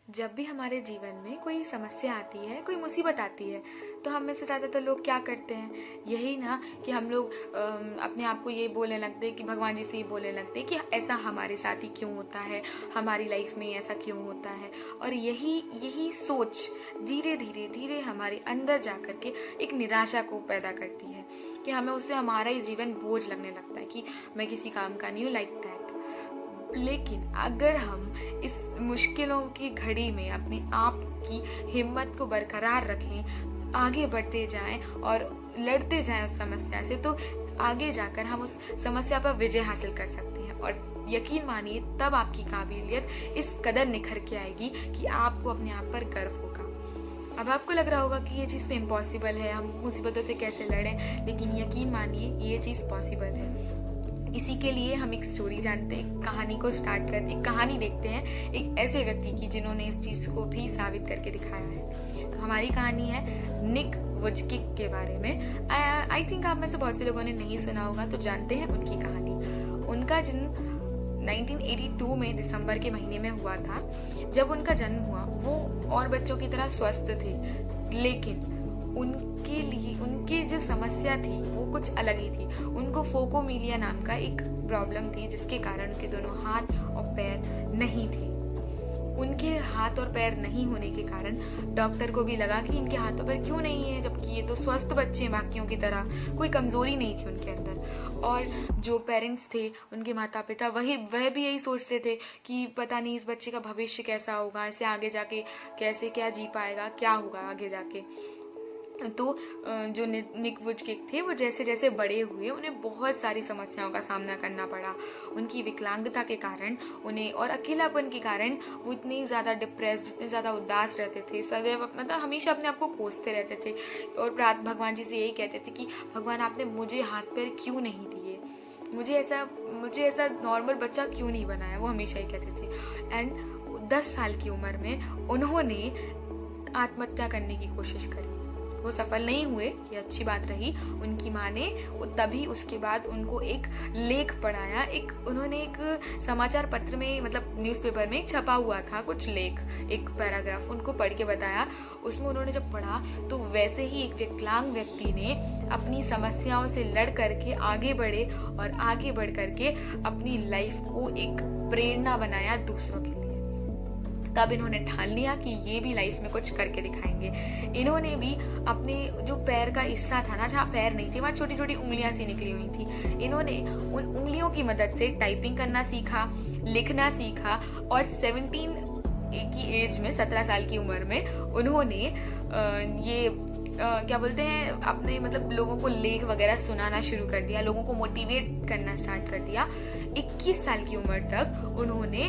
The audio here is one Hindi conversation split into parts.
जब भी हमारे जीवन में कोई समस्या आती है, कोई मुसीबत आती है, तो हम में से ज़्यादातर लोग क्या करते हैं, यही ना कि हम लोग अपने आप को ये बोलने लगते हैं कि भगवान जी से ये बोलने लगते हैं कि ऐसा हमारे साथ ही क्यों होता है, हमारी लाइफ में ऐसा क्यों होता है। और यही सोच धीरे धीरे धीरे हमारे अंदर जा कर के एक निराशा को पैदा करती है कि हमें उससे हमारा ही जीवन बोझ लगने लगता है कि मैं किसी काम का नहीं हूँ, लाइक दैट। लेकिन अगर हम इस मुश्किलों की घड़ी में अपने आप की हिम्मत को बरकरार रखें, आगे बढ़ते जाएं और लड़ते जाएं उस समस्या से, तो आगे जाकर हम उस समस्या पर विजय हासिल कर सकते हैं। और यकीन मानिए, तब आपकी काबिलियत इस कदर निखर के आएगी कि आपको अपने आप पर गर्व होगा। अब आपको लग रहा होगा कि ये चीज़ तो इम्पॉसिबल है, हम मुसीबतों से कैसे लड़ें, लेकिन यकीन मानिए ये चीज़ पॉसिबल है। इसी के लिए हम एक स्टोरी जानते हैं, कहानी को स्टार्ट करते हैं, कहानी देखते हैं एक ऐसे व्यक्ति की जिन्होंने इस चीज को भी साबित करके दिखाया है। तो हमारी कहानी है निक वुजकिक के बारे में। आई थिंक आप में से बहुत से लोगों ने नहीं सुना होगा, तो जानते हैं उनकी कहानी। उनका जन्म 1982 में दिसंबर के महीने में हुआ था। जब उनका जन्म हुआ वो और बच्चों की तरह स्वस्थ थे, लेकिन उनके लिए उनकी जो समस्या थी वो कुछ अलग ही थी। उनको फोकोमीलिया नाम का एक प्रॉब्लम थी, जिसके कारण उनके दोनों हाथ और पैर नहीं थे। उनके हाथ और पैर नहीं होने के कारण डॉक्टर को भी लगा कि इनके हाथ और पैर क्यों नहीं है, जबकि ये तो स्वस्थ बच्चे हैं बाकियों की तरह, कोई कमजोरी नहीं थी उनके अंदर। और जो पेरेंट्स थे, उनके माता पिता, वह भी यही सोचते थे कि पता नहीं इस बच्चे का भविष्य कैसा होगा, इसे आगे जाके कैसे क्या जी पाएगा, क्या होगा आगे जाके। तो जो निक वुजकिक थे वो जैसे जैसे बड़े हुए उन्हें बहुत सारी समस्याओं का सामना करना पड़ा। उनकी विकलांगता के कारण उन्हें और अकेलापन के कारण वो इतनी ज़्यादा डिप्रेस्ड, इतने ज़्यादा उदास रहते थे, सदैव मतलब हमेशा अपने आप को कोसते रहते थे और भगवान जी से यही कहते थे कि भगवान आपने मुझे हाथ पैर क्यों नहीं दिए, मुझे ऐसा नॉर्मल बच्चा क्यों नहीं बनाया, वो हमेशा ही कहते थे। एंड 10 साल की उम्र में उन्होंने आत्महत्या करने की कोशिश करी। वो सफल नहीं हुए, ये अच्छी बात रही। उनकी माँ ने तभी उसके बाद उनको एक लेख पढ़ाया, उन्होंने एक समाचार पत्र में मतलब न्यूज़पेपर में छपा हुआ था कुछ लेख, एक पैराग्राफ उनको पढ़ के बताया। उसमें उन्होंने जब पढ़ा तो वैसे ही एक विकलांग व्यक्ति ने अपनी समस्याओं से लड़ करके आगे बढ़े और आगे बढ़ करके अपनी लाइफ को एक प्रेरणा बनाया दूसरों के लिए। तब इन्होंने ठान लिया कि ये भी लाइफ में कुछ करके दिखाएंगे। इन्होंने भी अपने जो पैर का हिस्सा था ना, जहाँ पैर नहीं थे वहाँ छोटी छोटी उंगलियां सी निकली हुई थी, इन्होंने उन उंगलियों की मदद से टाइपिंग करना सीखा, लिखना सीखा और 17 की एज में, 17 साल की उम्र में उन्होंने क्या बोलते हैं, अपने मतलब लोगों को लेख वगैरह सुनाना शुरू कर दिया, लोगों को मोटिवेट करना स्टार्ट कर दिया। 21 साल की उम्र तक उन्होंने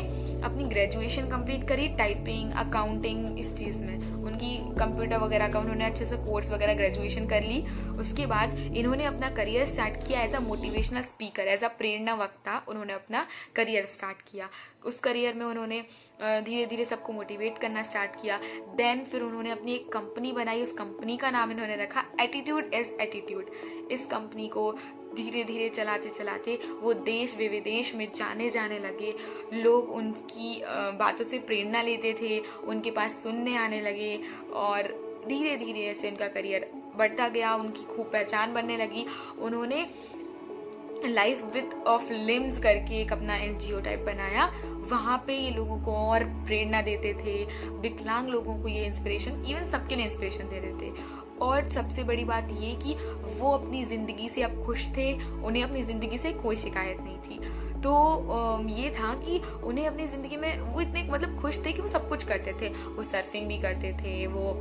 अपनी ग्रेजुएशन कंप्लीट करी, टाइपिंग, अकाउंटिंग, इस चीज़ में उनकी कंप्यूटर वगैरह का उन्होंने अच्छे से कोर्स वगैरह ग्रेजुएशन कर ली। उसके बाद इन्होंने अपना करियर स्टार्ट किया as a motivational speaker, as a प्रेरणा वक्ता उन्होंने अपना करियर स्टार्ट किया। उस करियर में उन्होंने धीरे धीरे सबको मोटिवेट करना स्टार्ट किया। देन फिर उन्होंने अपनी एक कंपनी बनाई, उस कंपनी का नाम इन्होंने रखा एटीट्यूड इज एटीट्यूड। इस कंपनी को धीरे धीरे चलाते चलाते वो देश विदेश में जाने लगे। लोग उनकी बातों से प्रेरणा लेते थे, उनके पास सुनने आने लगे और धीरे धीरे ऐसे उनका करियर बढ़ता गया, उनकी खूब पहचान बनने लगी। उन्होंने लाइफ विथ ऑफ लिम्स करके एक अपना NGO टाइप बनाया, वहाँ पे ये लोगों को और प्रेरणा देते थे, विकलांग लोगों को ये इंस्पिरेशन, इवन सबके लिए इंस्पिरेशन दे रहे थे। और सबसे बड़ी बात ये कि वो अपनी ज़िंदगी से अब खुश थे, उन्हें अपनी ज़िंदगी से कोई शिकायत नहीं थी। तो ये था कि उन्हें अपनी ज़िंदगी में वो इतने मतलब खुश थे कि वो सब कुछ करते थे। वो सर्फिंग भी करते थे, वो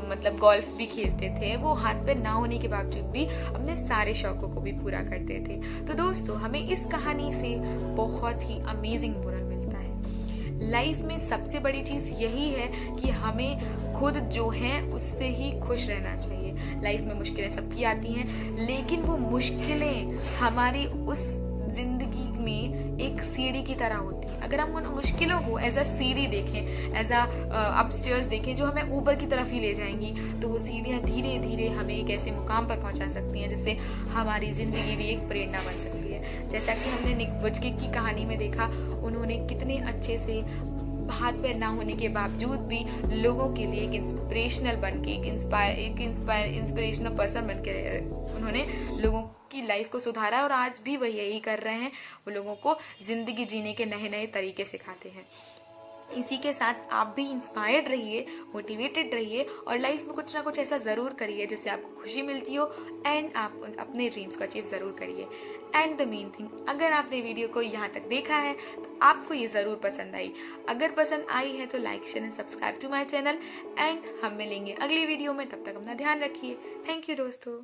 मतलब गोल्फ भी खेलते थे, वो हाथ पैर ना होने के बावजूद भी अपने सारे शौकों को भी पूरा करते थे। तो दोस्तों, हमें इस कहानी से बहुत ही अमेजिंग मोरल मिलता है। लाइफ में सबसे बड़ी चीज़ यही है कि हमें खुद जो है उससे ही खुश रहना चाहिए। लाइफ में मुश्किलें सबकी आती हैं, लेकिन वो मुश्किलें हमारी उस जिंदगी में एक सीढ़ी की तरह होती है। अगर हम उन मुश्किलों को एज अ सीढ़ी देखें, एज अ अपस्टेयर्स देखें जो हमें ऊपर की तरफ ही ले जाएंगी, तो वो सीढ़ियाँ धीरे धीरे हमें एक ऐसे मुकाम पर पहुंचा सकती हैं जिससे हमारी जिंदगी भी एक प्रेरणा बन सकती है। हैं। जैसा कि हमने निक वोज्किक की कहानी में देखा, उन्होंने कितने अच्छे से हाथ पैर ना होने के बावजूद भी लोगों के लिए एक इंस्पिरेशनल बन के एक इंस्पिरेशनल पर्सन बन के उन्होंने लोगों की लाइफ को सुधारा, और आज भी वह यही कर रहे हैं। वो लोगों को जिंदगी जीने के नए नए तरीके सिखाते हैं। इसी के साथ आप भी इंस्पायर्ड रहिए, मोटिवेटेड रहिए, और लाइफ में कुछ ना कुछ ऐसा जरूर करिए जिससे आपको खुशी मिलती हो, एंड आप अपने ड्रीम्स को अचीव जरूर करिए। एंड द मेन थिंग, अगर आपने वीडियो को यहाँ तक देखा है तो आपको ये जरूर पसंद आई। अगर पसंद आई है तो like, share and subscribe to my channel, and हम मिलेंगे अगली वीडियो में। तब तक अपना ध्यान रखिए। थैंक यू दोस्तों।